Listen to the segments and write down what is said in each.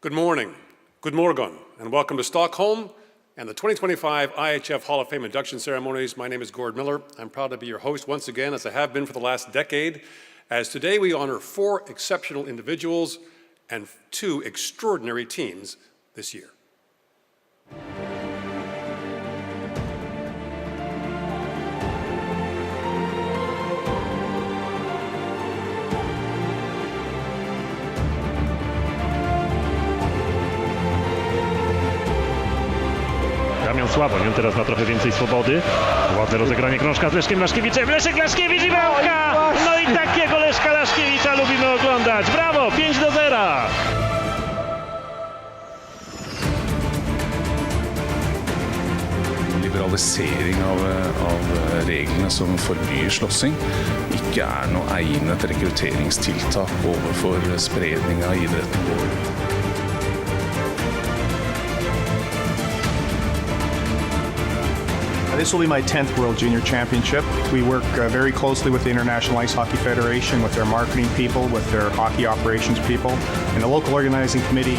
Good morning, good morgon, and welcome to Stockholm and the 2025 IIHF Hall of Fame induction ceremonies. My name is Gord Miller. I'm proud to be your host once again, as I have been for the last decade, as today we honor 4 exceptional individuals and 2 extraordinary teams this year. Damian Sławoń teraz ma trochę więcej swobody. Ładne rozegranie krążka z Leszkiem Laszkiewiczem. Leszek Laszkiewicz i bramka! No i takiego Leszka Laszkiewicza lubimy oglądać. Brawo! 5-0! Liberalisering av reglene som forbyr slåssing ikke noe egnet rekrutteringstiltak overfor spredning av idretten. This will be my 10th World Junior Championship. We work very closely with the International Ice Hockey Federation, with their marketing people, with their hockey operations people, and the local organizing committee.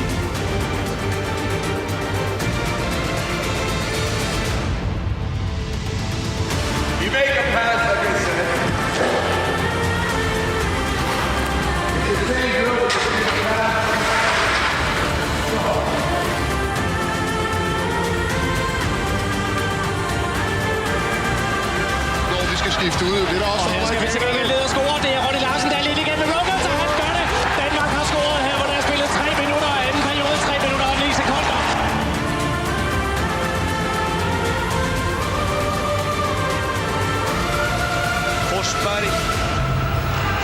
You make a pass like I said. It's the same drill, it's the same pass. Vi skal skifte ud. Det er også her skal vi til gengæld lede og score. Det er Ronny Larsen, der er lidt igen med Roberts, og han gør det. Danmark har scoret her, hvor der er spillet 3 minutter og anden periode. 3 minutter og 9 sekunder.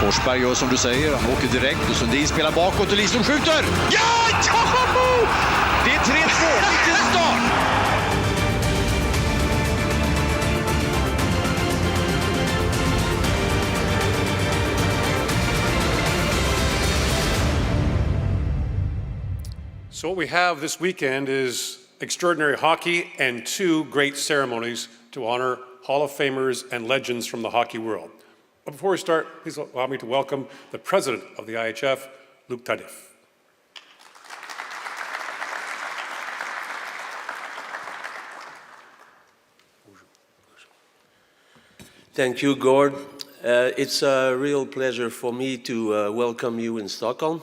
Forsberg gör som du säger, han åker direkt och Sundin spelar bakåt och Lidström skjuter! Ja! Det är 3-2, vilken start! So what we have this weekend is extraordinary hockey and 2 great ceremonies to honor Hall of Famers and legends from the hockey world. But before we start, please allow me to welcome the president of the IIHF, Loicq. Thank you, Gord. It's a real pleasure for me to welcome you in Stockholm.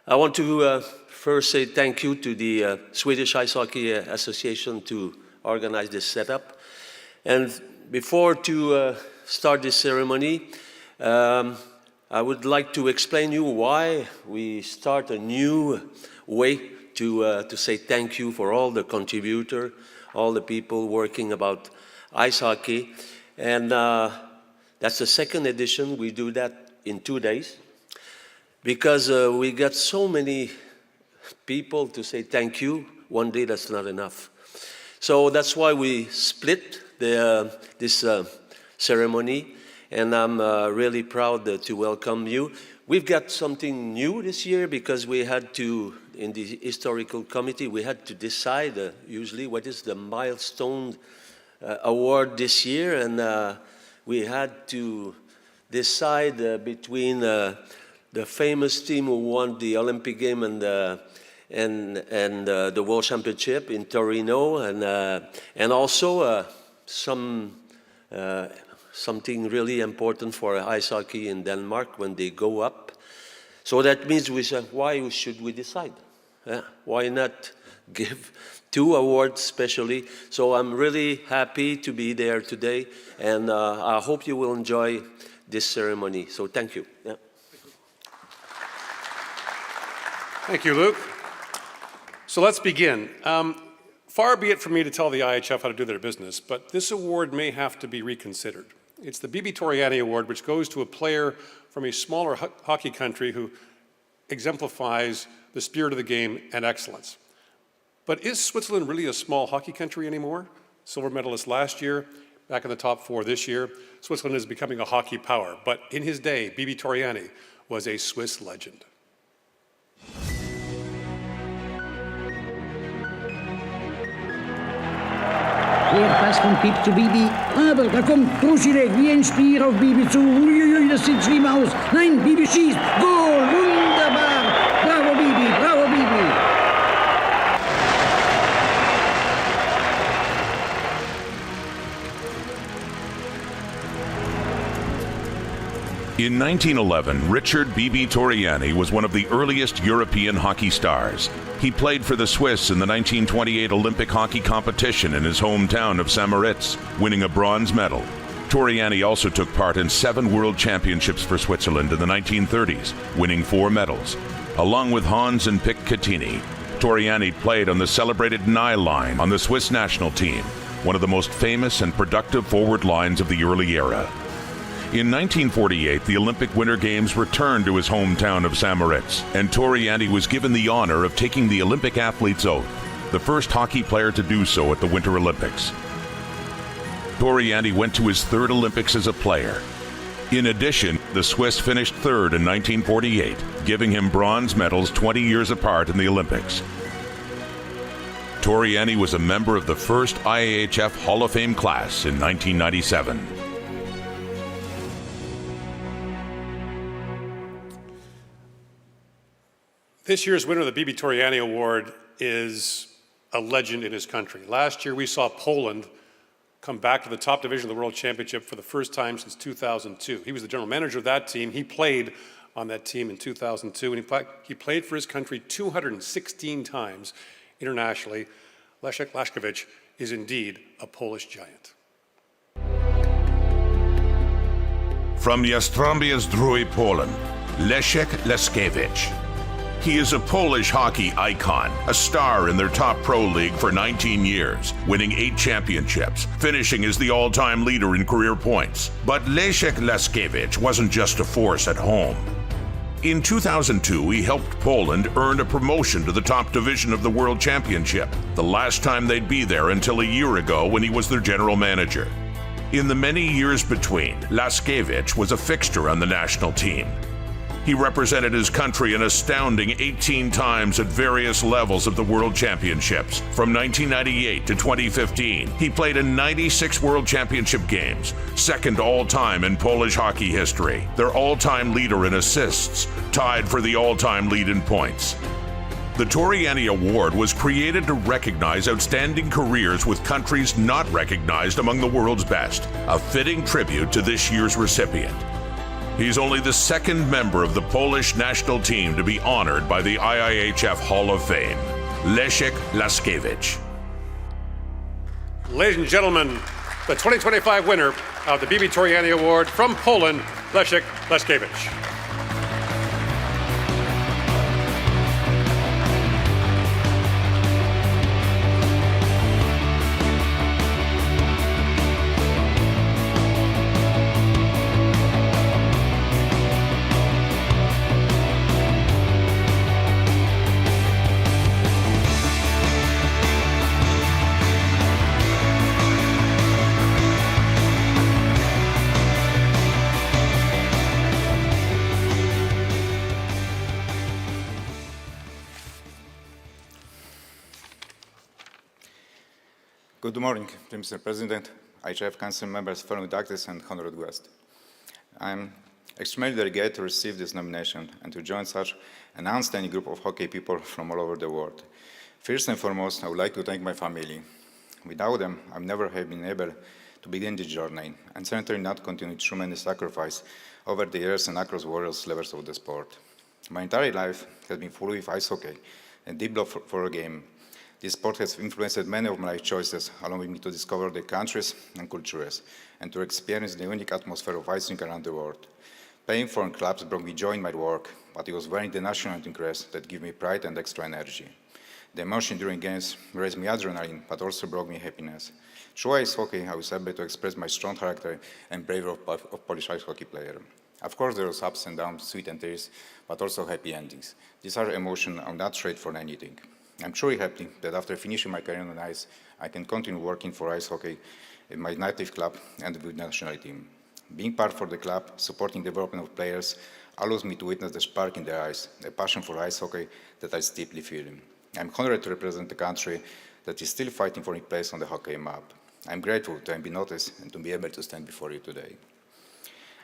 I want to first say thank you to the Swedish Ice Hockey Association to organize this setup. And before to start this ceremony, I would like to explain you why we start a new way to say thank you for all the contributors, all the people working about ice hockey. And that's the 2nd edition. We do that in 2 days because we got so many people to say thank you. One day that's not enough. So that's why we split this ceremony, and I'm really proud to welcome you. We've got something new this year because we had to, in the historical committee, we had to decide usually what is the Milestone Award this year, and we had to decide between the famous team who won the Olympic game and the World Championship in Torriani, and also something really important for ice hockey in Denmark when they go up. So that means we said, why should we decide? Why not give 2 awards specially? So I'm really happy to be there today, and I hope you will enjoy this ceremony. So thank you. Yeah. Thank you, Luke. So let's begin. Far be it from me to tell the IIHF how to do their business, but this award may have to be reconsidered. It's the Bibi Torriani Award, which goes to a player from a smaller hockey country who exemplifies the spirit of the game and excellence. But is Switzerland really a small hockey country anymore? Silver medalist last year, back in the top 4 this year. Switzerland is becoming a hockey power, but in his day, Bibi Torriani was a Swiss legend. Weer pas van Piep to Bibi. Aber da kommt Brusirek wie ein Stier auf Bibi zu. Uiuiui, das sieht schlimm aus. Nein, Bibi schießt. Goal, wunderbar. Bravo Bibi, bravo Bibi. In 1911, Richard Bibi Torriani was one of the earliest European hockey stars. He played for the Swiss in the 1928 Olympic hockey competition in his hometown of St-Moritz, winning a bronze medal. Torriani also took part in 7 World Championships for Switzerland in the 1930s, winning 4 medals. Along with Hans and Pic Catini, Torriani played on the celebrated Nye line on the Swiss national team, one of the most famous and productive forward lines of the early era. In 1948, the Olympic Winter Games returned to his hometown of St-Moritz, and Torriani was given the honor of taking the Olympic athlete's oath, the first hockey player to do so at the Winter Olympics. Torriani went to his 3rd Olympics as a player. In addition, the Swiss finished 3rd in 1948, giving him bronze medals 20 years apart in the Olympics. Torriani was a member of the first IIHF Hall of Fame class in 1997. This year's winner of the Bibi Torriani Award is a legend in his country. Last year, we saw Poland come back to the top division of the World Championship for the first time since 2002. He was the general manager of that team. He played on that team in 2002, and he played for his country 216 times internationally. Leszek Laskewicz is indeed a Polish giant. From Jastrzębie Zdrój, Poland, Leszek Laskewicz. He is a Polish hockey icon, a star in their top pro league for 19 years, winning 8 championships, finishing as the all-time leader in career points. But Leszek Laskewicz wasn't just a force at home. In 2002, he helped Poland earn a promotion to the top division of the World Championship, the last time they'd be there until a year ago when he was their general manager. In the many years between, Laskewicz was a fixture on the national team. He represented his country an astounding 18 times at various levels of the World Championships. From 1998 to 2015, he played in 96 World Championship games, second all-time in Polish hockey history, their all-time leader in assists, tied for the all-time lead in points. The Torriani Award was created to recognize outstanding careers with countries not recognized among the world's best, a fitting tribute to this year's recipient. He's only the 2nd member of the Polish national team to be honored by the IIHF Hall of Fame, Leszek Laskewicz. Ladies and gentlemen, the 2025 winner of the Bibi Torriani Award from Poland, Leszek Laskewicz. Good morning, Mr. President, IIHF Council members, fellow doctors, and honored guests. I'm extremely delighted to receive this nomination and to join such an outstanding group of hockey people from all over the world. First and foremost, I would like to thank my family. Without them, I would never have been able to begin this journey, and certainly not continue tremendous sacrifice over the years and across various levels of the sport. My entire life has been full with ice hockey and deep love for a game. This sport has influenced many of my life choices, allowing me to discover the countries and cultures, and to experience the unique atmosphere of icing around the world. Playing for clubs brought me joy in my work, but it was wearing the national anthem crest that gave me pride and extra energy. The emotion during games raised me adrenaline, but also brought me happiness. Through ice hockey, I was able to express my strong character and bravery of Polish ice hockey player. Of course, there was ups and downs, sweet and tears, but also happy endings. These are emotions I will not trade for anything. I'm truly happy that after finishing my career on ice, I can continue working for ice hockey in my native club and with the national team. Being part of the club, supporting the development of players, allows me to witness the spark in their eyes, a passion for ice hockey that I deeply feel. I'm honored to represent the country that is still fighting for its place on the hockey map. I'm grateful to have been noticed and to be able to stand before you today.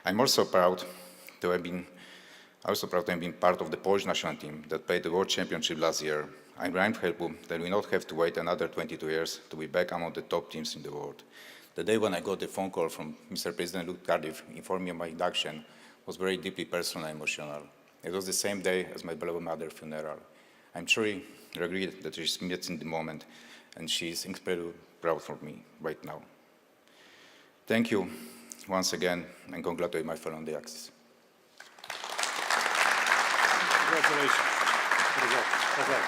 I'm also proud to have been part of the Polish national team that played the World Championship last year. I'm grateful that we not have to wait another 22 years to be back among the top teams in the world. The day when I got the phone call from Mr. President Loicq informing me of my induction was very deeply personal and emotional. It was the same day as my beloved mother's funeral. I'm truly regret that she's missing the moment, and she's incredibly proud of me right now. Thank you once again, and congratulate my fellow on the Axis. Congratulations. Well done.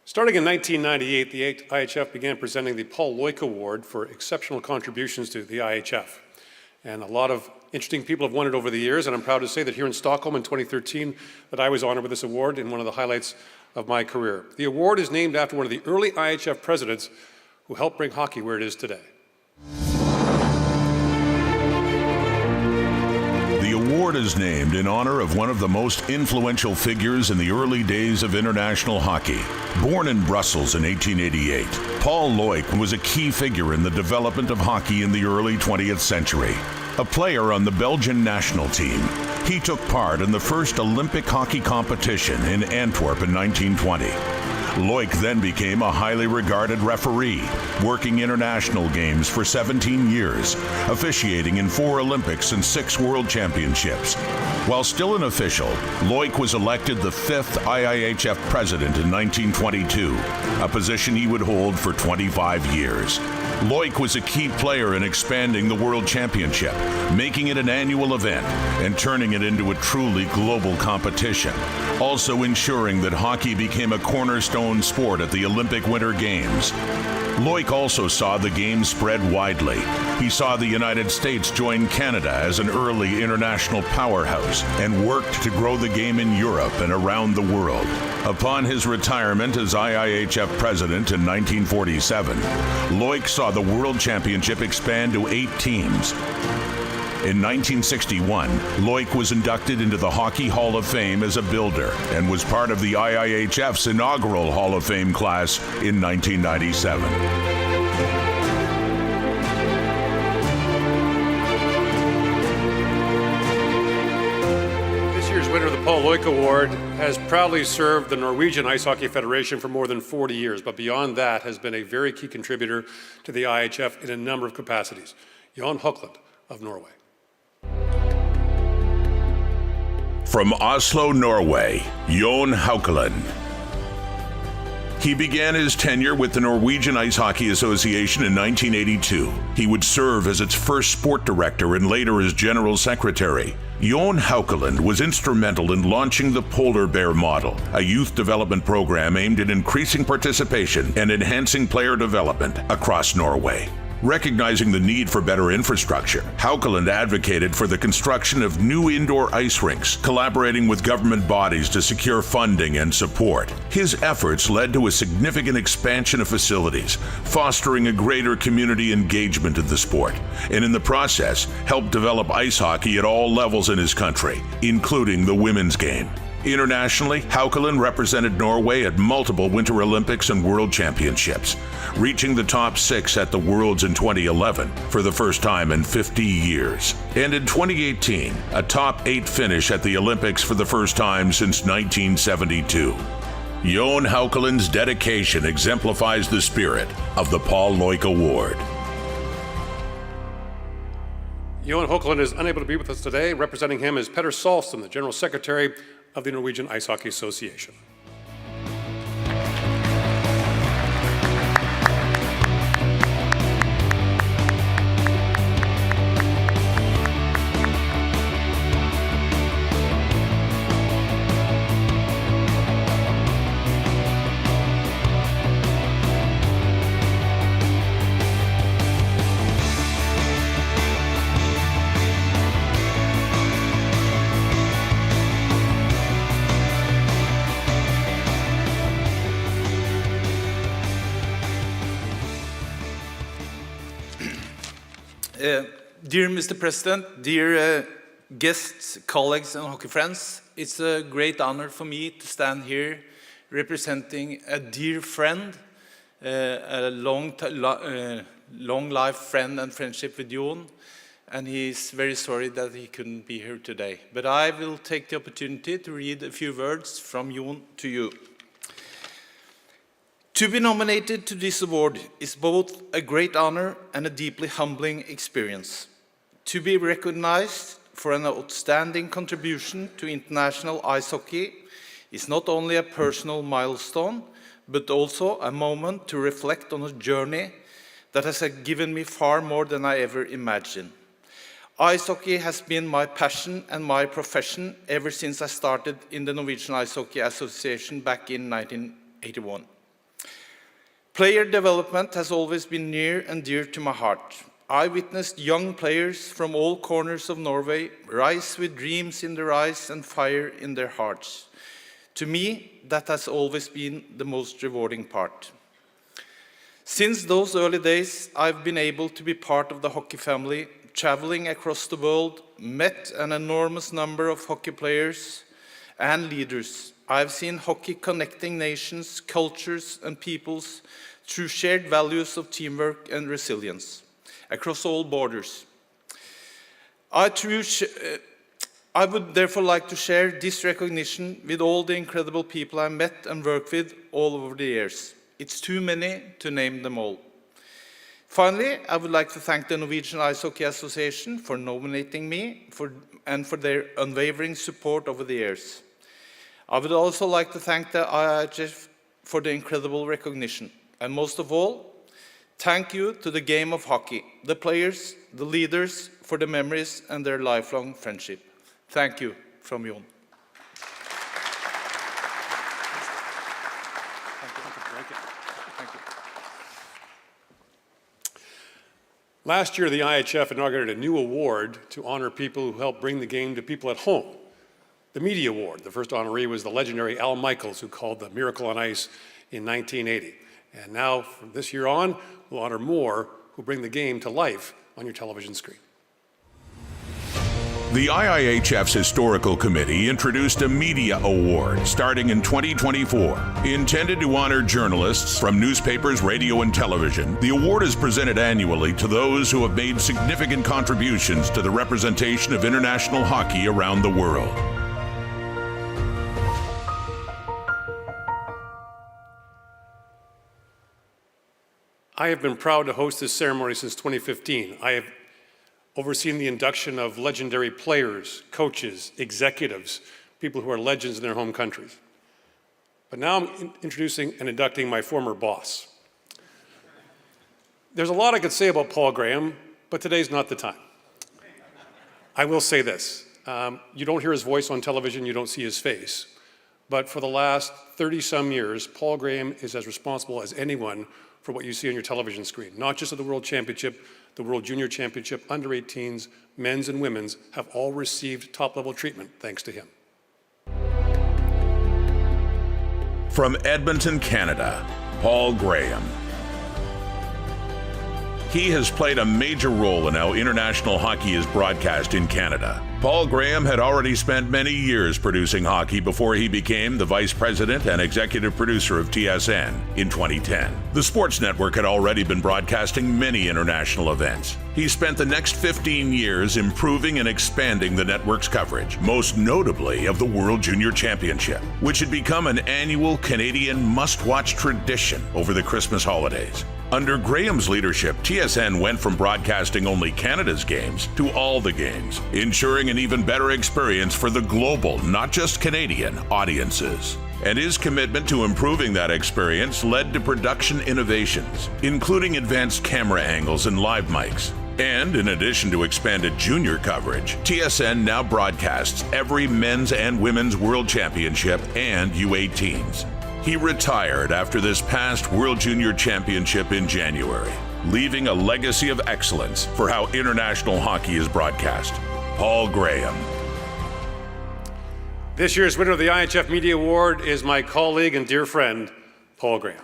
Starting in 1998, the IIHF began presenting the Paul Loicq Award for exceptional contributions to the IIHF. And a lot of interesting people have won it over the years, and I'm proud to say that here in Stockholm in 2013 that I was honored with this award in one of the highlights of my career. The award is named after one of the early IIHF presidents who helped bring hockey where it is today. The award is named in honor of one of the most influential figures in the early days of international hockey. Born in Brussels in 1888, Paul Loicq was a key figure in the development of hockey in the early 20th century. A player on the Belgian national team, he took part in the first Olympic hockey competition in Antwerp in 1920. Loicq then became a highly regarded referee, working international games for 17 years, officiating in 4 Olympics and 6 World Championships. While still an official, Loicq was elected the 5th IIHF president in 1922, a position he would hold for 25 years. Loicq was a key player in expanding the World Championship, making it an annual event and turning it into a truly global competition, also ensuring that hockey became a cornerstone sport at the Olympic Winter Games. Loicq also saw the game spread widely. He saw the United States join Canada as an early international powerhouse and worked to grow the game in Europe and around the world. Upon his retirement as IIHF president in 1947, Loicq saw the World Championship expand to 8 teams. In 1961, Loicq was inducted into the Hockey Hall of Fame as a builder and was part of the IIHF's inaugural Hall of Fame class in 1997. This year's winner of the Paul Loicq Award has proudly served the Norwegian Ice Hockey Federation for more than 40 years, but beyond that has been a very key contributor to the IIHF in a number of capacities. Johan of Norway. From Oslo, Norway, Jon Haukeland. He began his tenure with the Norwegian Ice Hockey Association in 1982. He would serve as its first sport director and later as general secretary. Jon Haukeland was instrumental in launching the Polar Bear model, a youth development program aimed at increasing participation and enhancing player development across Norway. Recognizing the need for better infrastructure, Haukeland advocated for the construction of new indoor ice rinks, collaborating with government bodies to secure funding and support. His efforts led to a significant expansion of facilities, fostering a greater community engagement in the sport, and in the process, helped develop ice hockey at all levels in his country, including the women's game. Internationally, Haukeland represented Norway at multiple Winter Olympics and World Championships, reaching the top 6 at the Worlds in 2011 for the first time in 50 years. And in 2018, a top 8 finish at the Olympics for the first time since 1972. Jon Haukeland's dedication exemplifies the spirit of the Paul Loicq Award. Johan Haukeland is unable to be with us today. Representing him is Petter Salston, the General Secretary of the Norwegian Ice Hockey Association. Dear Mr. President, dear guests, colleagues and hockey friends, it's a great honor for me to stand here representing a dear friend, a long life friend and friendship with Jon, and he's very sorry that he couldn't be here today. But I will take the opportunity to read a few words from Jon to you. To be nominated to this award is both a great honor and a deeply humbling experience. To be recognized for an outstanding contribution to international ice hockey is not only a personal milestone, but also a moment to reflect on a journey that has given me far more than I ever imagined. Ice hockey has been my passion and my profession ever since I started in the Norwegian Ice Hockey Association back in 1981. Player development has always been near and dear to my heart. I witnessed young players from all corners of Norway rise with dreams in their eyes and fire in their hearts. To me, that has always been the most rewarding part. Since those early days, I've been able to be part of the hockey family, traveling across the world, met an enormous number of hockey players and leaders. I've seen hockey connecting nations, cultures, and peoples through shared values of teamwork and resilience across all borders. I would therefore like to share this recognition with all the incredible people I met and worked with all over the years. It's too many to name them all. Finally, I would like to thank the Norwegian Ice Hockey Association for nominating me and for their unwavering support over the years. I would also like to thank the IIHF for the incredible recognition. And most of all, thank you to the game of hockey, the players, the leaders, for the memories and their lifelong friendship. Thank you, from Johan. Last year, the IIHF inaugurated a new award to honor people who help bring the game to people at home. The Media Award. The first honoree was the legendary Al Michaels, who called the Miracle on Ice in 1980. And now, from this year on, we'll honor more who bring the game to life on your television screen. The IIHF's Historical Committee introduced a Media Award starting in 2024. Intended to honor journalists from newspapers, radio, and television, the award is presented annually to those who have made significant contributions to the representation of international hockey around the world. I have been proud to host this ceremony since 2015. I have overseen the induction of legendary players, coaches, executives, people who are legends in their home countries. But now I'm introducing and inducting my former boss. There's a lot I could say about Paul Graham, but today's not the time. I will say this. You don't hear his voice on television, you don't see his face. But for the last 30-some years, Paul Graham is as responsible as anyone for what you see on your television screen. Not just at the World Championship, the World Junior Championship, under-18s, men's and women's have all received top-level treatment thanks to him. From Edmonton, Canada, Paul Graham. He has played a major role in how international hockey is broadcast in Canada. Paul Graham had already spent many years producing hockey before he became the vice president and executive producer of TSN in 2010. The sports network had already been broadcasting many international events. He spent the next 15 years improving and expanding the network's coverage, most notably of the World Junior Championship, which had become an annual Canadian must-watch tradition over the Christmas holidays. Under Graham's leadership, TSN went from broadcasting only Canada's games to all the games, ensuring an even better experience for the global, not just Canadian, audiences. And his commitment to improving that experience led to production innovations, including advanced camera angles and live mics. And in addition to expanded junior coverage, TSN now broadcasts every men's and women's World Championship and U18s. He retired after this past World Junior Championship in January, leaving a legacy of excellence for how international hockey is broadcast. Paul Graham. This year's winner of the IIHF Media Award is my colleague and dear friend, Paul Graham.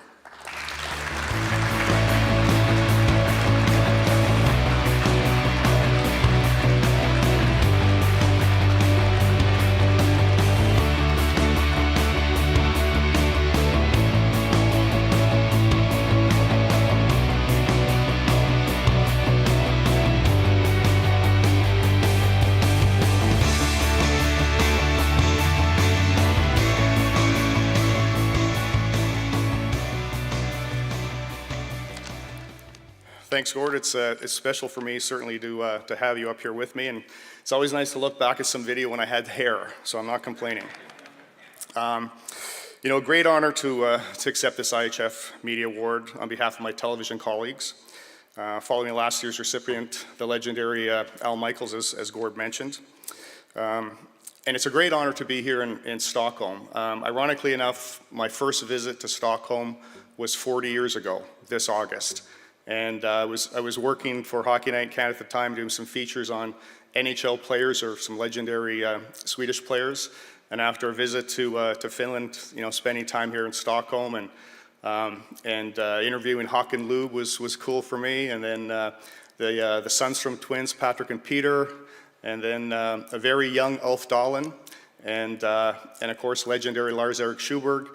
Thanks, Gord. It's special for me, certainly, to have you up here with me. And it's always nice to look back at some video when I had hair, so I'm not complaining. You know, a great honor to accept this IIHF Media Award on behalf of my television colleagues. Following last year's recipient, the legendary Al Michaels, as Gord mentioned. And it's a great honor to be here in Stockholm. Ironically enough, my first visit to Stockholm was 40 years ago, this August. And I was working for Hockey Night in Canada at the time, doing some features on NHL players or some legendary Swedish players. And after a visit to Finland, you know, spending time here in Stockholm and interviewing Håkan Loob was cool for me. And then the Sundstrom twins, Patrick and Peter, and then a very young Ulf Dahlin, and of course legendary Lars-Erik Schuberg.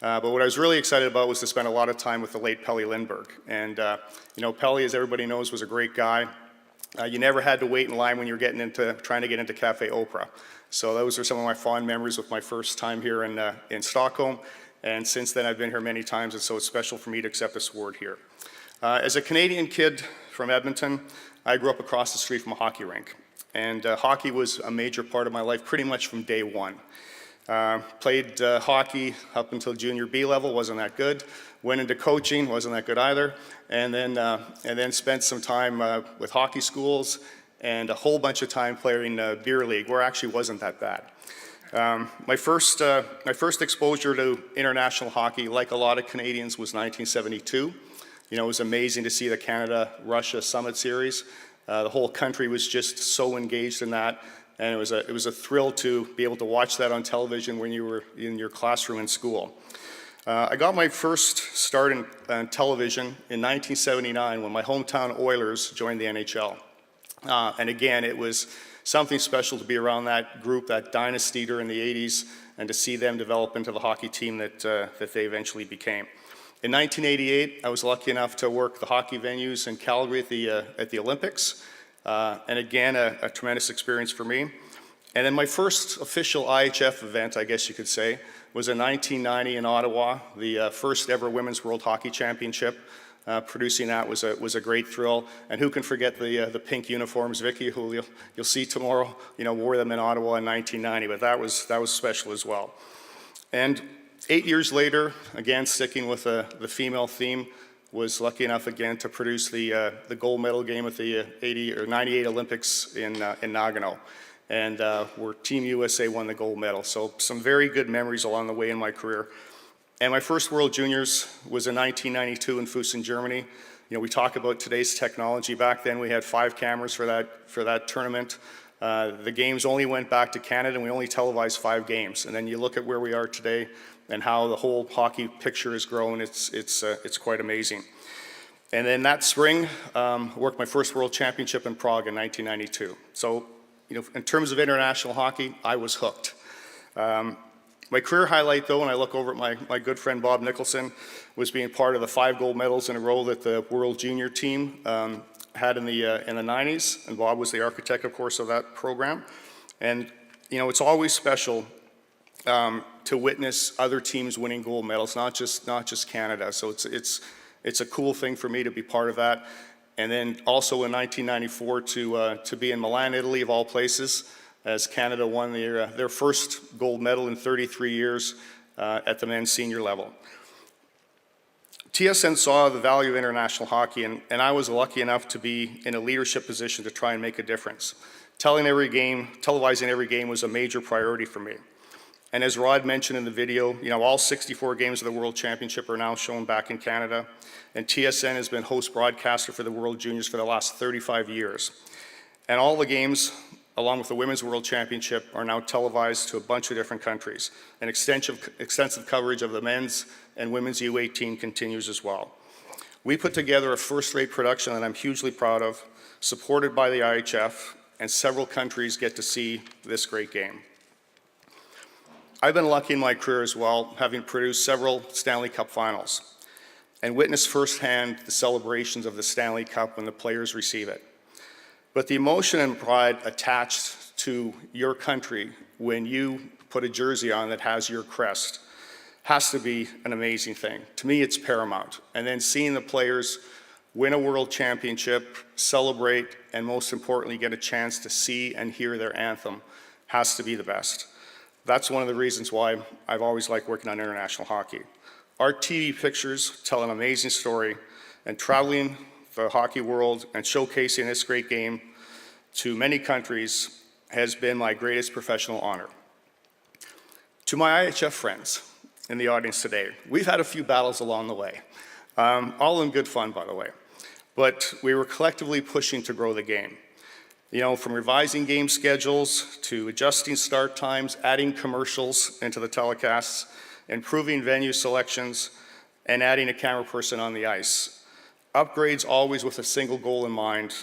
But what I was really excited about was to spend a lot of time with the late Pelle Lindberg. And you know, Pelle, as everybody knows, was a great guy. You never had to wait in line when you were trying to get into Cafe Opera. So those are some of my fond memories of my first time here in Stockholm. And since then, I've been here many times, and so it's special for me to accept this award here. As a Canadian kid from Edmonton, I grew up across the street from a hockey rink. And hockey was a major part of my life pretty much from day one. Played hockey up until junior B level, wasn't that good. Went into coaching, wasn't that good either. And then spent some time with hockey schools and a whole bunch of time playing beer league, where it actually wasn't that bad. My first exposure to international hockey, like a lot of Canadians, was 1972. You know, it was amazing to see the Canada-Russia Summit Series. The whole country was just so engaged in that. And it was a thrill to be able to watch that on television when you were in your classroom in school. I got my first start in television in 1979 when my hometown Oilers joined the NHL. And again, it was something special to be around that group, that dynasty during the 80s, and to see them develop into the hockey team that they eventually became. In 1988, I was lucky enough to work the hockey venues in Calgary at the Olympics. And again, a tremendous experience for me. And then my first official IIHF event, I guess you could say, was in 1990 in Ottawa, the first ever Women's World Hockey Championship. Producing that was a great thrill. And who can forget the pink uniforms? Vicky, who you'll see tomorrow, you know, wore them in Ottawa in 1990, but that was special as well. And 8 years later, again, sticking with the female theme, was lucky enough again to produce the gold medal game at the 98 Olympics in Nagano. And where Team USA won the gold medal. So some very good memories along the way in my career. And my first World Juniors was in 1992 in Füssen, Germany. You know, we talk about today's technology. Back then we had 5 cameras for that tournament. The games only went back to Canada and we only televised 5 games. And then you look at where we are today and how the whole hockey picture has grown. It's quite amazing. And then that spring, worked my first World Championship in Prague in 1992. So, you know, in terms of international hockey, I was hooked. My career highlight, though, when I look over at my good friend Bob Nicholson, was being part of the 5 gold medals in a row that the World Junior team had in the 90s. And Bob was the architect, of course, of that program. And, you know, it's always special to witness other teams winning gold medals, not just Canada. So it's a cool thing for me to be part of that. And then also in 1994 to be in Milan, Italy, of all places, as Canada won their first gold medal in 33 years at the men's senior level. TSN saw the value of international hockey, and I was lucky enough to be in a leadership position to try and make a difference. Televising every game was a major priority for me. And as Rod mentioned in the video, you know, all 64 games of the World Championship are now shown back in Canada, and TSN has been host broadcaster for the World Juniors for the last 35 years. And all the games, along with the Women's World Championship, are now televised to a bunch of different countries. And extensive coverage of the men's and women's U18 continues as well. We put together a first-rate production that I'm hugely proud of, supported by the IIHF, and several countries get to see this great game. I've been lucky in my career as well, having produced several Stanley Cup finals and witnessed firsthand the celebrations of the Stanley Cup when the players receive it. But the emotion and pride attached to your country when you put a jersey on that has your crest has to be an amazing thing. To me, it's paramount. And then seeing the players win a world championship, celebrate, and most importantly, get a chance to see and hear their anthem has to be the best. That's one of the reasons why I've always liked working on international hockey. Our TV pictures tell an amazing story, and traveling the hockey world and showcasing this great game to many countries has been my greatest professional honor. To my IIHF friends in the audience today, we've had a few battles along the way, all in good fun, by the way, but we were collectively pushing to grow the game. You know, from revising game schedules to adjusting start times, adding commercials into the telecasts, improving venue selections, and adding a camera person on the ice. Upgrades always with a single goal in mind.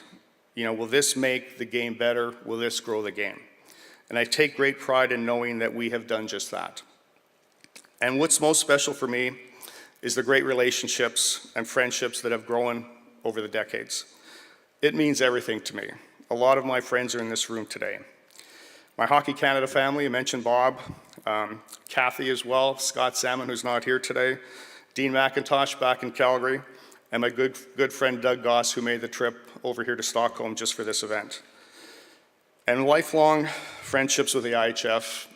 You know, will this make the game better? Will this grow the game? And I take great pride in knowing that we have done just that. And what's most special for me is the great relationships and friendships that have grown over the decades. It means everything to me. A lot of my friends are in this room today. My Hockey Canada family, I mentioned Bob, Kathy as well, Scott Salmon, who's not here today, Dean McIntosh back in Calgary, and my good friend Doug Goss, who made the trip over here to Stockholm just for this event. And lifelong friendships with the IIHF.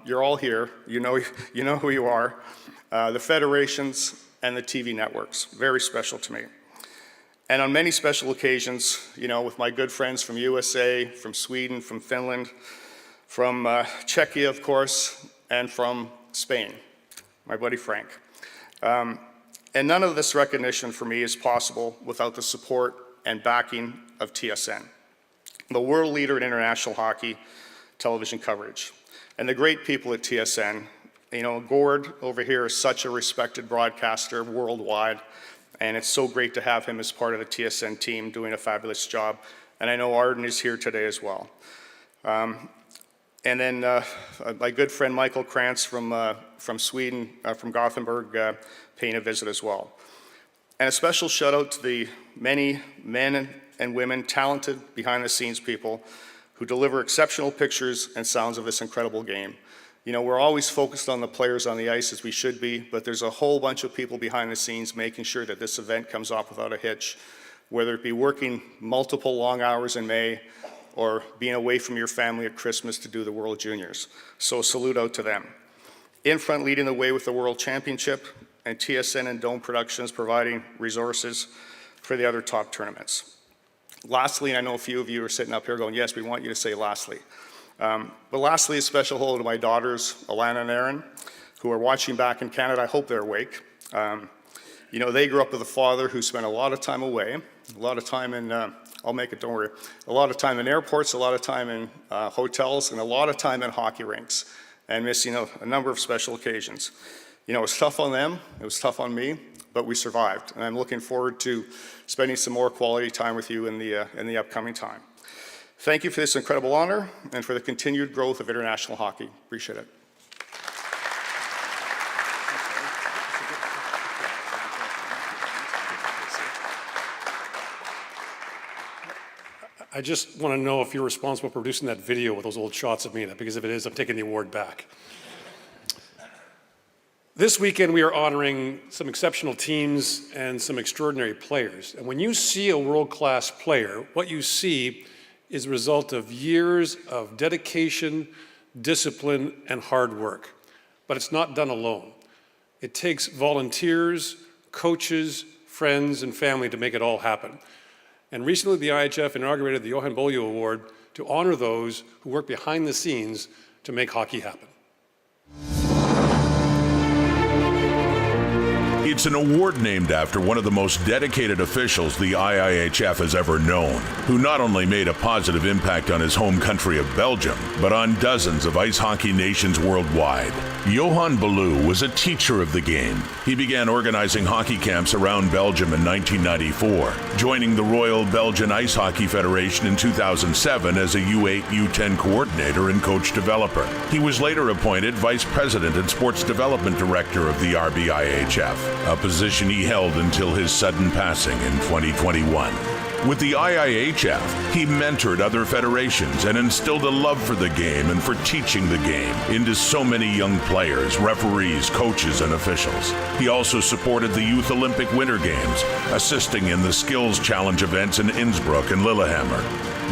You're all here. You know who you are. The federations and the TV networks, very special to me. And on many special occasions, you know, with my good friends from USA, from Sweden, from Finland, from Czechia, of course, and from Spain, my buddy Frank. And none of this recognition for me is possible without the support and backing of TSN, the world leader in international hockey television coverage. And the great people at TSN, you know, Gord over here is such a respected broadcaster worldwide, and it's so great to have him as part of the TSN team doing a fabulous job. And I know Arden is here today as well. And then my good friend Michael Krantz from Sweden, from Gothenburg, paying a visit as well. And a special shout out to the many men and women, talented behind the scenes people who deliver exceptional pictures and sounds of this incredible game. You know, we're always focused on the players on the ice, as we should be, but there's a whole bunch of people behind the scenes making sure that this event comes off without a hitch, whether it be working multiple long hours in May or being away from your family at Christmas to do the World Juniors. So salute out to them. In front leading the way with the World Championship, and TSN and Dome Productions providing resources for the other top tournaments. Lastly, and I know a few of you are sitting up here going, yes, we want you to say lastly. But lastly, a special hello to my daughters, Alana and Erin, who are watching back in Canada. I hope they're awake. You know, they grew up with a father who spent a lot of time away, a lot of time in, I'll make it, don't worry, a lot of time in airports, a lot of time in hotels, and a lot of time in hockey rinks, and missing a number of special occasions. You know, it was tough on them, it was tough on me, but we survived. And I'm looking forward to spending some more quality time with you in the upcoming time. Thank you for this incredible honor and for the continued growth of international hockey. Appreciate it. I just want to know if you're responsible for producing that video with those old shots of me in it, because if it is, I'm taking the award back. This weekend, we are honoring some exceptional teams and some extraordinary players. And when you see a world-class player, what you see is a result of years of dedication, discipline, and hard work. But it's not done alone. It takes volunteers, coaches, friends, and family to make it all happen. And recently, the IIHF inaugurated the Johan Bolue Award to honor those who work behind the scenes to make hockey happen. It's an award named after one of the most dedicated officials the IIHF has ever known, who not only made a positive impact on his home country of Belgium, but on dozens of ice hockey nations worldwide. Johan Bolue was a teacher of the game. He began organizing hockey camps around Belgium in 1994, joining the Royal Belgian Ice Hockey Federation in 2007 as a U8, U10 coordinator and coach developer. He was later appointed Vice President and Sports Development Director of the RBIHF, a position he held until his sudden passing in 2021. With the IIHF, he mentored other federations and instilled a love for the game and for teaching the game into so many young players, referees, coaches, and officials. He also supported the Youth Olympic Winter Games, assisting in the skills challenge events in Innsbruck and Lillehammer.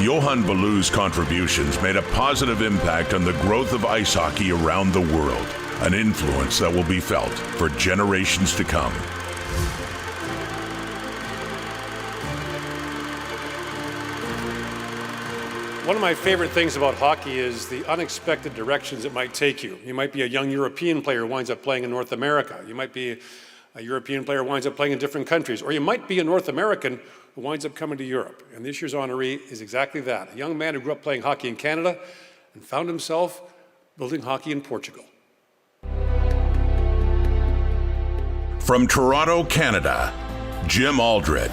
Johan Bolue's contributions made a positive impact on the growth of ice hockey around the world, an influence that will be felt for generations to come. One of my favorite things about hockey is the unexpected directions it might take you. You might be a young European player who winds up playing in North America. You might be a European player who winds up playing in different countries. Or you might be a North American who winds up coming to Europe. And this year's honoree is exactly that. A young man who grew up playing hockey in Canada and found himself building hockey in Portugal. From Toronto, Canada, Jim Aldred.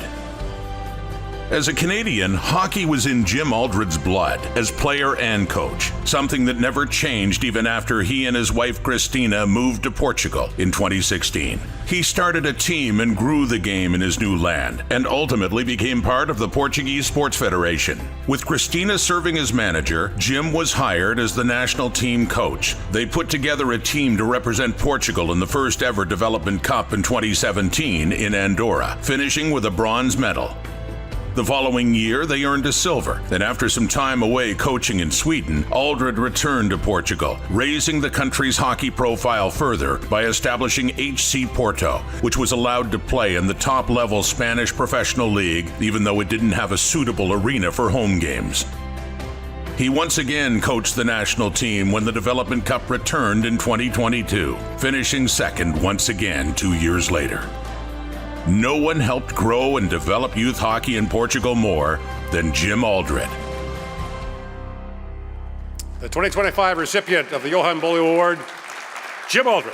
As a Canadian, hockey was in Jim Aldred's blood as player and coach, something that never changed even after he and his wife Christina moved to Portugal in 2016. He started a team and grew the game in his new land, and ultimately became part of the Portuguese Sports Federation. With Christina serving as manager, Jim was hired as the national team coach. They put together a team to represent Portugal in the first ever Development Cup in 2017 in Andorra, finishing with a bronze medal. The following year, they earned a silver. Then after some time away coaching in Sweden, Aldred returned to Portugal, raising the country's hockey profile further by establishing HC Porto, which was allowed to play in the top-level Spanish professional league, even though it didn't have a suitable arena for home games. He once again coached the national team when the Development Cup returned in 2022, finishing second once again 2 years later. No one helped grow and develop youth hockey in Portugal more than Jim Aldred. The 2025 recipient of the Johan Bolue Award, Jim Aldred.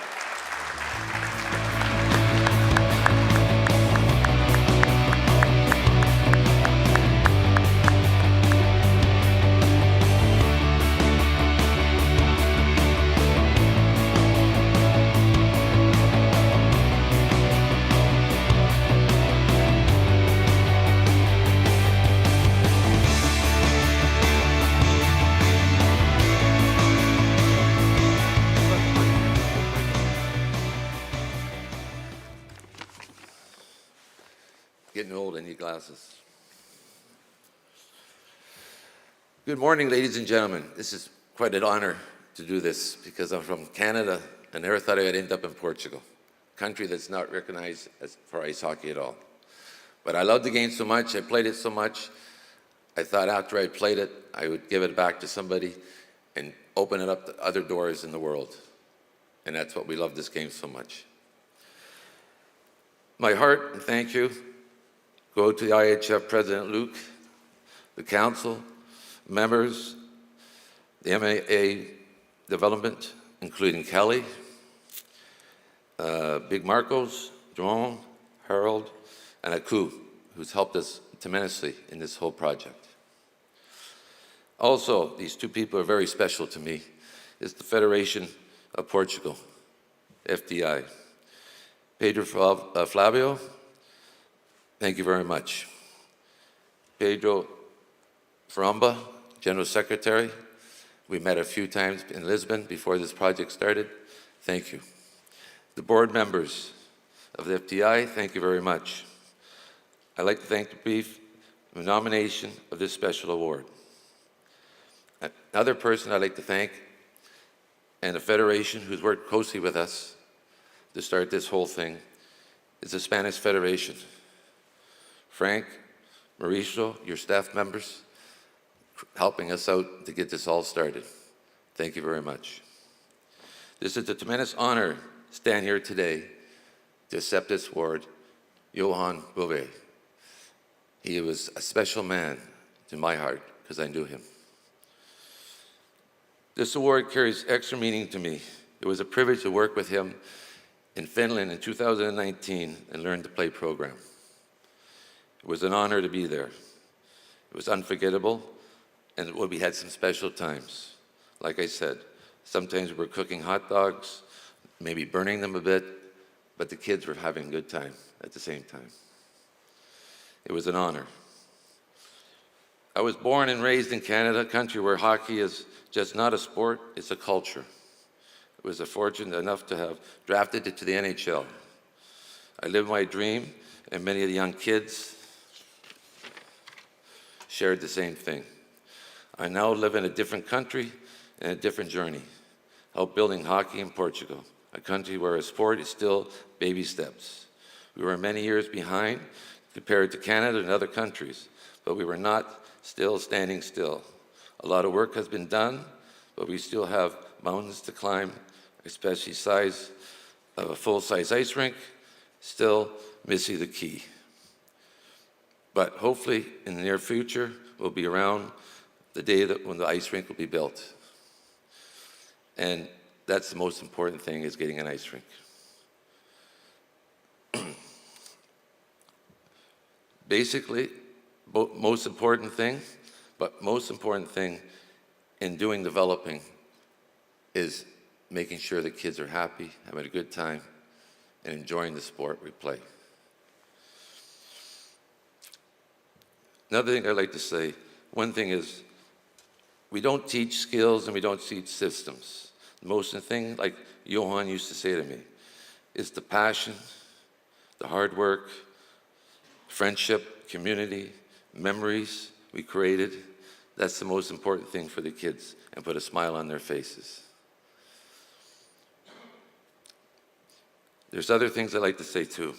Getting old, I need glasses. Good morning, ladies and gentlemen. This is quite an honor to do this because I'm from Canada and never thought I'd end up in Portugal, a country that's not recognized for ice hockey at all. But I love the game so much, I played it so much, I thought after I played it, I would give it back to somebody and open it up to other doors in the world. And that's what we love this game so much. My heart and thank you go to the IIHF President Loicq, the Council, members, the MAA Development, including Kelly, Big Marcos, Johan, Harold, and Aku, who's helped us tremendously in this whole project. Also, these two people are very special to me. It's the Federation of Portugal, FDI. Pedro Flavio, thank you very much. Pedro Faramba, General Secretary. We met a few times in Lisbon before this project started. Thank you. The board members of the FDI, thank you very much. I'd like to thank the brief for the nomination of this special award. Another person I'd like to thank, and the Federation who's worked closely with us to start this whole thing, is the Spanish Federation. Frank, Mauricio, your staff members, helping us out to get this all started. Thank you very much. This is a tremendous honor to stand here today to accept this award, Johan Bolue. He was a special man to my heart because I knew him. This award carries extra meaning to me. It was a privilege to work with him in Finland in 2019 and learn the play program. It was an honor to be there. It was unforgettable, and we had some special times. Like I said, sometimes we were cooking hot dogs, maybe burning them a bit, but the kids were having a good time at the same time. It was an honor. I was born and raised in Canada, a country where hockey is just not a sport, it's a culture. I was fortunate enough to have drafted it to the NHL. I lived my dream, and many of the young kids shared the same thing. I now live in a different country and a different journey, help building hockey in Portugal, a country where a sport is still baby steps. We were many years behind compared to Canada and other countries, but we were not still standing still. A lot of work has been done, but we still have mountains to climb, especially size of a full-size ice rink, still missing the key. But hopefully in the near future, we'll be around the day that when the ice rink will be built. And that's the most important thing, is getting an ice rink. Basically, most important thing in doing developing is making sure the kids are happy, having a good time, and enjoying the sport we play. Another thing I'd like to say, one thing is, we don't teach skills and we don't teach systems. The most thing, like Johan used to say to me, is the passion, the hard work, friendship, community, memories we created. That's the most important thing for the kids, and put a smile on their faces. There's other things I'd like to say too.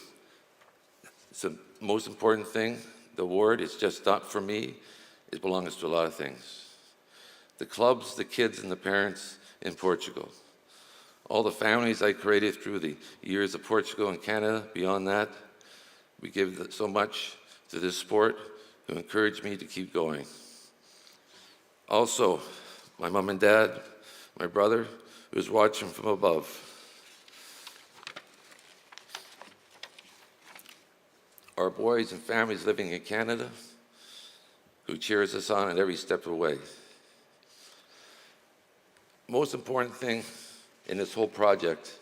It's the most important thing. The award is just not for me. It belongs to a lot of things. The clubs, the kids, and the parents in Portugal. All the families I created through the years of Portugal and Canada. Beyond that, we give so much to this sport who encouraged me to keep going. Also, my mom and dad, my brother, who's watching from above. Our boys and families living in Canada, who cheers us on at every step of the way. Most important thing in this whole project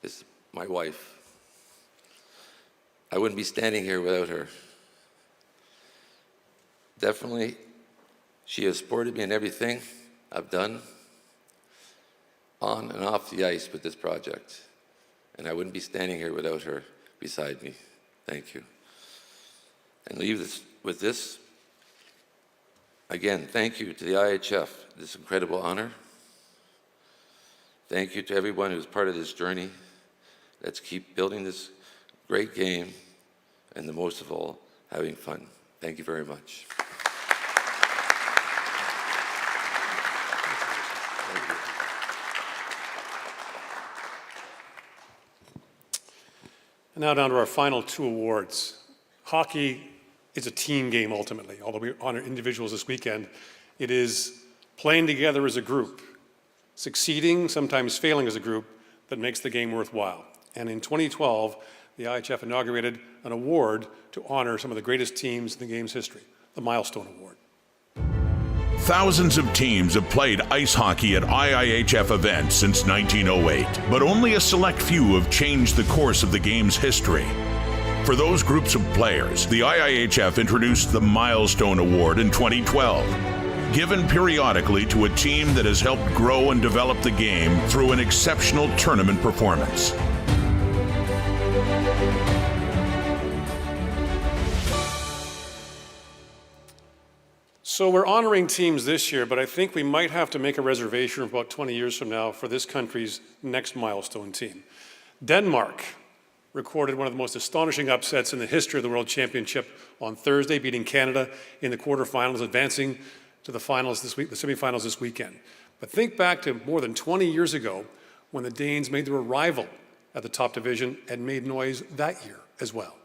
is my wife. I wouldn't be standing here without her. Definitely, she has supported me in everything I've done, on and off the ice with this project. And I wouldn't be standing here without her beside me. Thank you. And leave this with this. Again, thank you to the IIHF, this incredible honor. Thank you to everyone who's part of this journey. Let's keep building this great game, and the most of all, having fun. Thank you very much. And now down to our final two awards. Hockey is a team game ultimately. Although we honor individuals this weekend, it is playing together as a group, succeeding, sometimes failing as a group, that makes the game worthwhile. And in 2012, the IIHF inaugurated an award to honor some of the greatest teams in the game's history, the Milestone Award. Thousands of teams have played ice hockey at IIHF events since 1908, but only a select few have changed the course of the game's history. For those groups of players, the IIHF introduced the Milestone Award in 2012, given periodically to a team that has helped grow and develop the game through an exceptional tournament performance. So we're honoring teams this year, but I think we might have to make a reservation about 20 years from now for this country's next milestone team. Denmark recorded one of the most astonishing upsets in the history of the World Championship on Thursday, beating Canada in the quarterfinals, advancing to the finals this week, the semifinals this weekend. But think back to more than 20 years ago when the Danes made their arrival at the top division and made noise that year as well.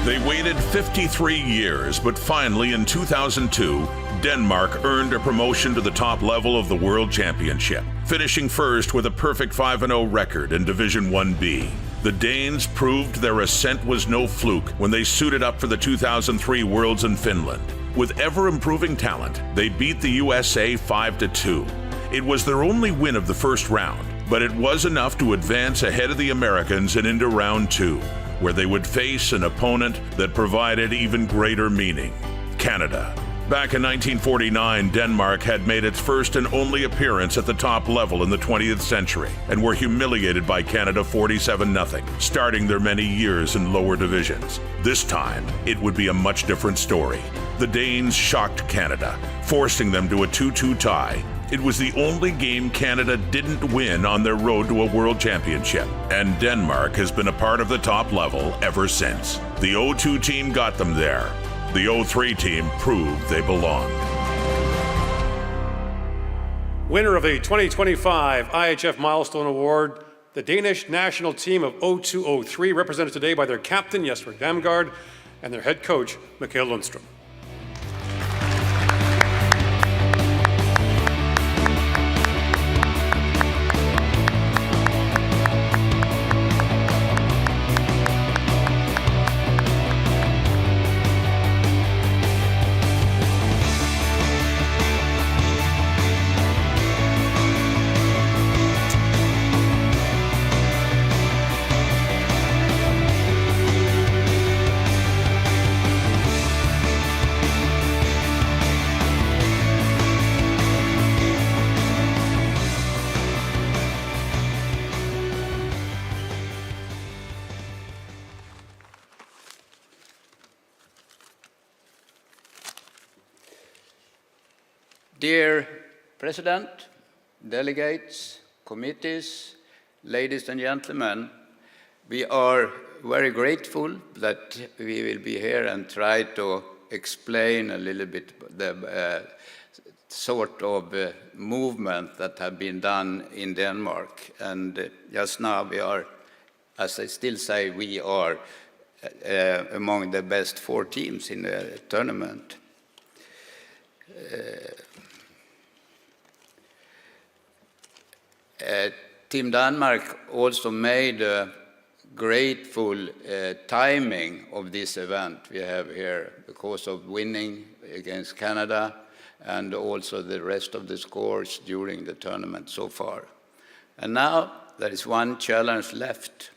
They waited 53 years, but finally in 2002, Denmark earned a promotion to the top level of the World Championship, finishing first with a perfect 5-0 record in Division 1B. The Danes proved their ascent was no fluke when they suited up for the 2003 Worlds in Finland. With ever-improving talent, they beat the USA 5-2. It was their only win of the first round, But it was enough to advance ahead of the Americans and into round 2, where they would face an opponent that provided even greater meaning: Canada. Back in 1949, Denmark had made its first and only appearance at the top level in the 20th century and were humiliated by Canada 47-0, starting their many years in lower divisions. This time, it would be a much different story. The Danes shocked Canada, forcing them to a 2-2 tie. It was the only game Canada didn't win on their road to a World Championship, and Denmark has been a part of the top level ever since. The 0-2 team got them there. The 0-3 team proved they belonged. Winner of the 2025 IIHF Milestone Award, the Danish national team of 02-03, represented today by their captain, Jesper Damgaard, and their head coach, Mikael Lundström. Dear President, delegates, committees, ladies and gentlemen, we are very grateful that we will be here and try to explain a little bit the sort of movement that have been done in Denmark. And just now we are, as I still say, we are among the best 4 teams in the tournament. Team Denmark also made a grateful timing of this event we have here because of winning against Canada and also the rest of the scores during the tournament so far. And now there is one challenge left.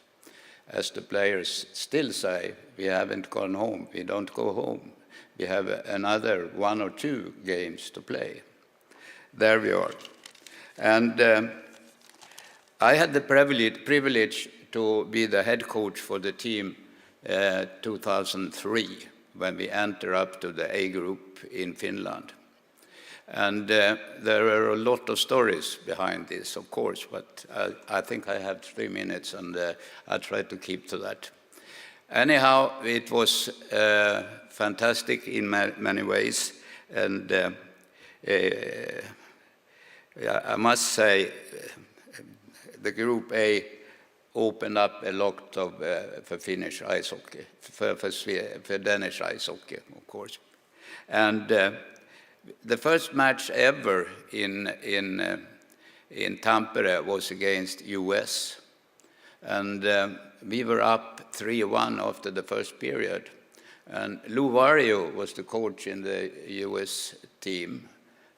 As the players still say, we haven't gone home, we don't go home. We have another 1 or 2 games to play. There we are. And I had the privilege to be the head coach for the team 2003 when we entered up to the A group in Finland. And there are a lot of stories behind this, of course, but I think I have 3 minutes and I'll try to keep to that. Anyhow, it was fantastic in many ways, and I must say the Group A opened up a lot of for Finnish ice hockey, for Danish ice hockey, of course. And the first match ever in Tampere was against US, and we were up 3-1 after the first period. And Lou Vario was the coach in the US team,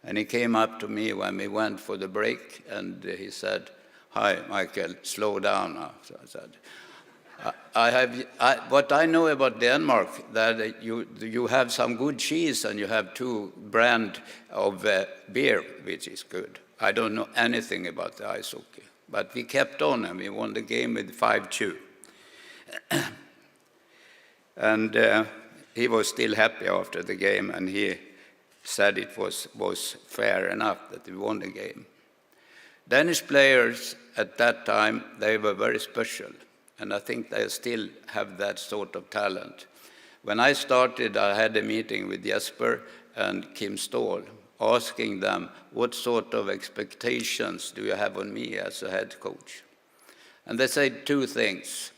and he came up to me when we went for the break, and he said, "Hi, Michael, slow down now." So I said, what I know about Denmark, that you have some good cheese and you have 2 brand of beer, which is good. I don't know anything about the ice hockey, but we kept on and we won the game with 5-2. And he was still happy after the game, and he said it was fair enough that we won the game. Danish players at that time, they were very special, and I think they still have that sort of talent. When I started, I had a meeting with Jesper and Kim Ståhl, asking them, what sort of expectations do you have on me as a head coach? And they said 2 things,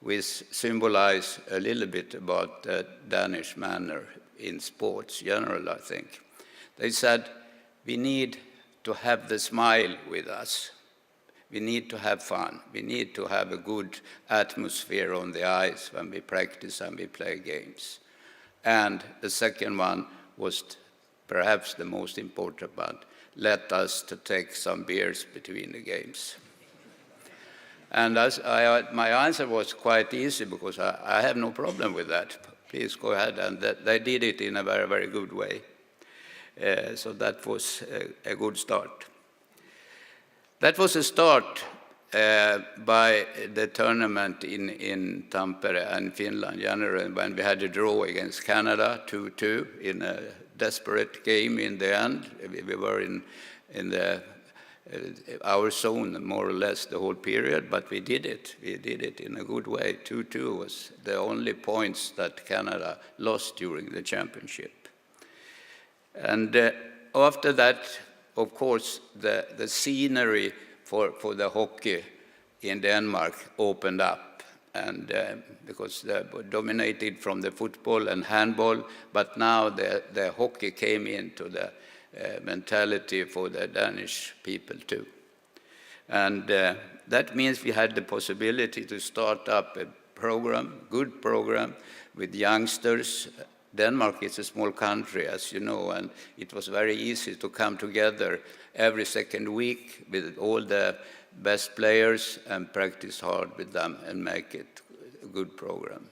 which symbolize a little bit about the Danish manner in sports general, I think. They said, we need to have the smile with us. We need to have fun. We need to have a good atmosphere on the ice when we practice and we play games. And the second one was perhaps the most important one. Let us to take some beers between the games. And my answer was quite easy because I have no problem with that. Please go ahead. And they did it in a very, very good way. So that was a good start. That was a start by the tournament in Tampere and Finland, January, when we had a draw against Canada, 2-2, in a desperate game in the end. We were in our zone, more or less, the whole period, but we did it. We did it in a good way. 2-2 was the only points that Canada lost during the championship. And after that, of course, the scenery for the hockey in Denmark opened up, and because they were dominated from the football and handball, but now the hockey came into the mentality for the Danish people too. And that means we had the possibility to start up a program, good program, with youngsters. Denmark is a small country, as you know, and it was very easy to come together every second week with all the best players and practice hard with them and make it a good program.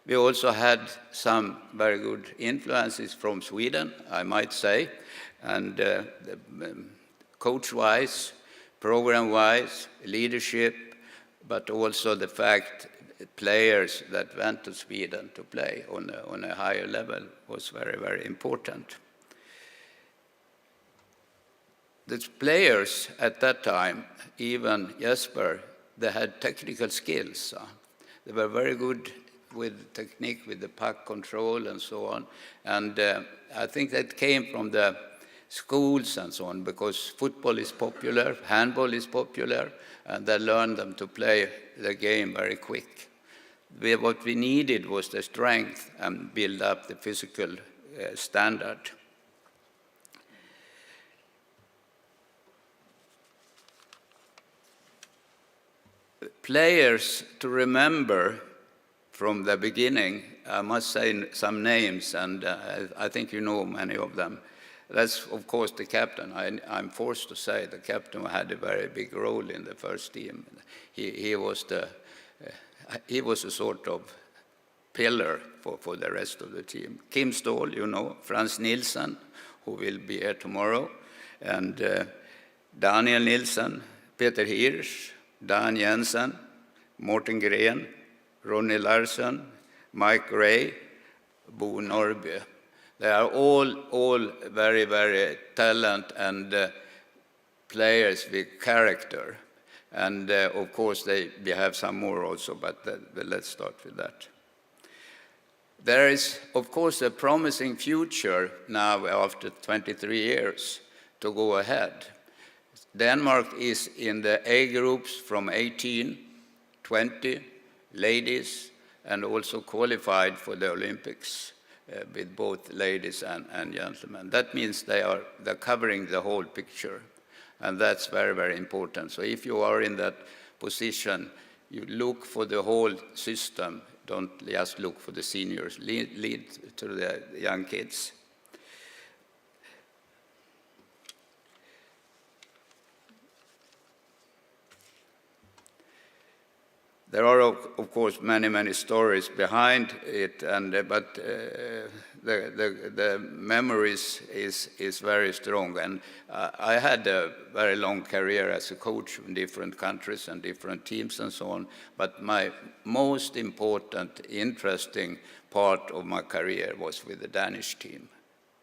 We also had some very good influences from Sweden, I might say, and coach-wise, program-wise, leadership, but also the fact players that went to Sweden to play on a higher level was very, very important. The players at that time, even Jesper, they had technical skills. They were very good with technique, with the puck control and so on. And I think that came from the schools and so on, because football is popular, handball is popular, and they learned them to play the game very quick. What we needed was the strength and build up the physical standard. Players to remember from the beginning, I must say some names, and I think you know many of them. That's, of course, the captain. I'm forced to say the captain had a very big role in the first team. He was a sort of pillar for the rest of the team. Kim Ståhl, you know, Frans Nielsen, who will be here tomorrow, and Daniel Nilsson, Peter Hirsch, Dan Jensen, Morten Gren, Ronny Larsson, Mike Gray, Bo Norby. They are all very, very talented and players with character. And of course, we have some more also, but let's start with that. There is, of course, a promising future now after 23 years to go ahead. Denmark is in the A groups from 18, 20, ladies, and also qualified for the Olympics with both ladies and gentlemen. That means they're covering the whole picture, and that's very, very important. So if you are in that position, you look for the whole system. Don't just look for the seniors. Lead to the young kids. There are, of course, many, many stories behind it, but the memories is very strong. And I had a very long career as a coach in different countries and different teams and so on. But my most important, interesting part of my career was with the Danish team,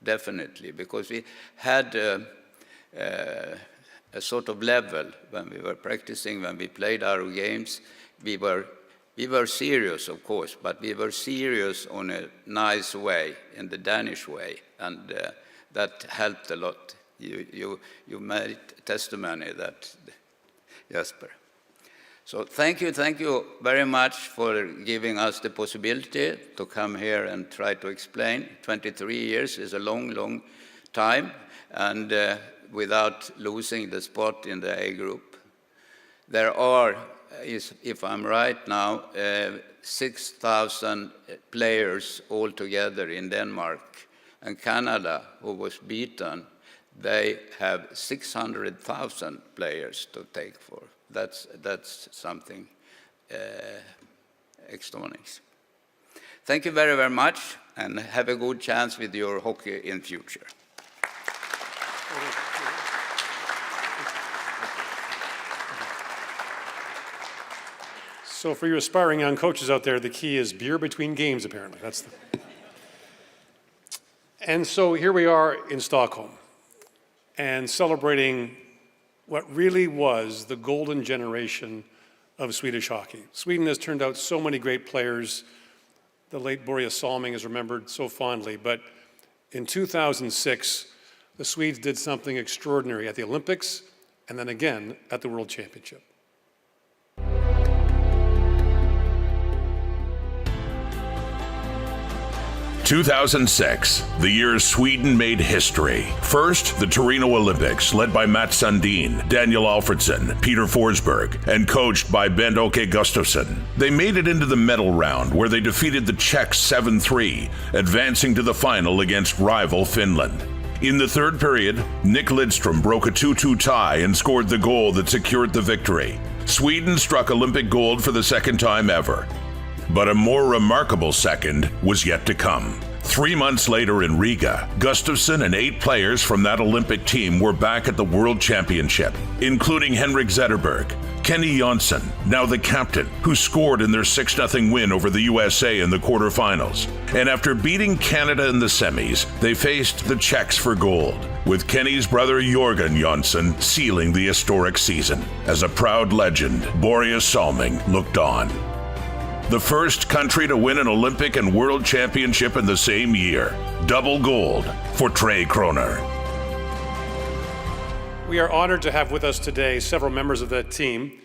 definitely, because we had a sort of level when we were practicing, when we played our games. We were serious, of course, but we were serious on a nice way, in the Danish way, and that helped a lot. You made testimony that, Jesper. So thank you very much for giving us the possibility to come here and try to explain. 23 years is a long, long time, and without losing the spot in the A group. There are, if I'm right now, 6,000 players altogether in Denmark. And Canada, who was beaten, they have 600,000 players to take for. that's something extraordinary. Thank you very, very much, and have a good chance with your hockey in future. So for you aspiring young coaches out there, the key is beer between games, apparently. And so here we are in Stockholm and celebrating what really was the golden generation of Swedish hockey. Sweden has turned out so many great players. The late Börje Salming is remembered so fondly, but in 2006, the Swedes did something extraordinary at the Olympics and then again at the World Championship. 2006, the year Sweden made history. First, the Torino Olympics, led by Mats Sundin, Daniel Alfredsson, Peter Forsberg, and coached by Bent-Åke Gustafsson. They made it into the medal round, where they defeated the Czechs 7-3, advancing to the final against rival Finland. In the third period, Nick Lidström broke a 2-2 tie and scored the goal that secured the victory. Sweden struck Olympic gold for the second time ever. But a more remarkable second was yet to come. 3 months later in Riga, Gustafsson and 8 players from that Olympic team were back at the World Championship, including Henrik Zetterberg, Kenny Jonsson, now the captain, who scored in their 6-0 win over the USA in the quarterfinals. And after beating Canada in the semis, they faced the Czechs for gold, with Kenny's brother Jorgen Jonsson sealing the historic season. As a proud legend, Börje Salming looked on. The first country to win an Olympic and World Championship in the same year. Double gold for Tre Kronor. We are honored to have with us today several members of that team.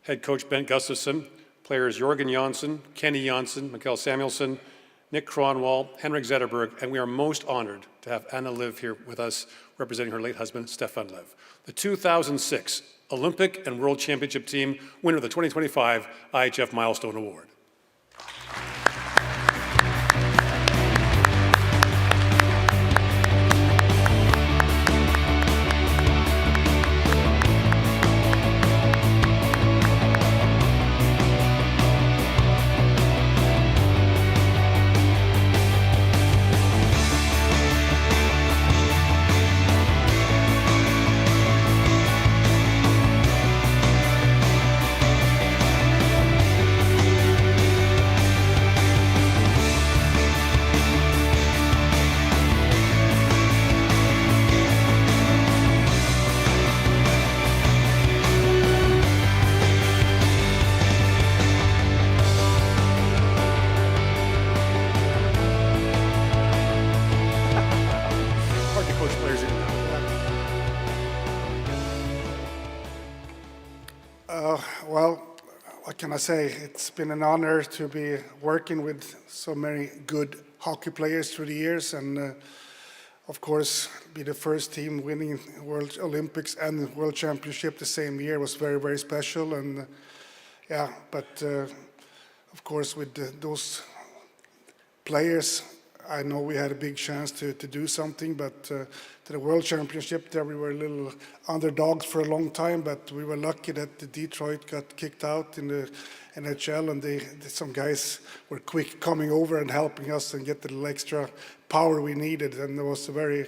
Head coach Bent Gustafsson, players Jorgen Jonsson, Kenny Jonsson, Mikael Samuelsson, Nick Kronwall, Henrik Zetterberg, and we are most honored to have Anna Liv here with us, representing her late husband, Stefan Liv. The 2006 Olympic and World Championship team, winner of the 2025 IIHF Milestone Award. Well, what can I say? It's been an honor to be working with so many good hockey players through the years, and of course, be the first team winning World Olympics and World Championship the same year was very, very special. And yeah, but of course, with those players, I know we had a big chance to do something, but to the World Championship there we were a little underdogs for a long time, but we were lucky that the Detroit got kicked out in the NHL, and some guys were quick coming over and helping us and get the little extra power we needed, and it was a very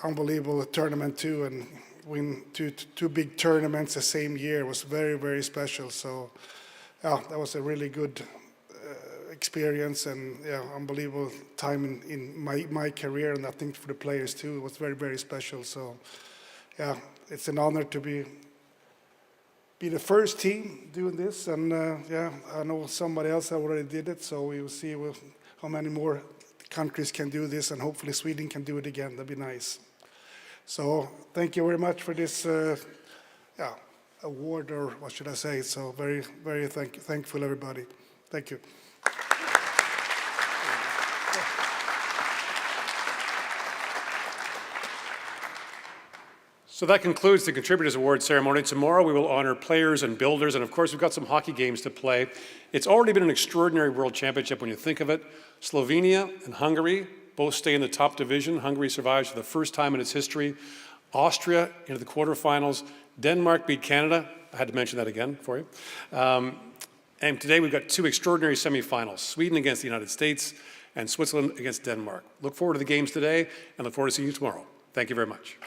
unbelievable tournament too, and win two big tournaments the same year was very, very special. So that was a really good experience, and unbelievable time in my career, and I think for the players too, it was very, very special. So it's an honor to be the first team doing this, and I know somebody else already did it, so we will see how many more countries can do this, and hopefully Sweden can do it again. That'd be nice. So thank you very much for this award, or what should I say? So very, very thankful everybody. Thank you. So that concludes the Contributors Award ceremony. Tomorrow we will honor players and builders, and of course we've got some hockey games to play. It's already been an extraordinary World Championship when you think of it. Slovenia and Hungary both stay in the top division. Hungary survives for the first time in its history. Austria into the quarterfinals. Denmark beat Canada I had to mention that again for you. And today we've got two extraordinary semifinals, Sweden against the United States and Switzerland against Denmark. Look forward to the games today and look forward to seeing you tomorrow. Thank you very much.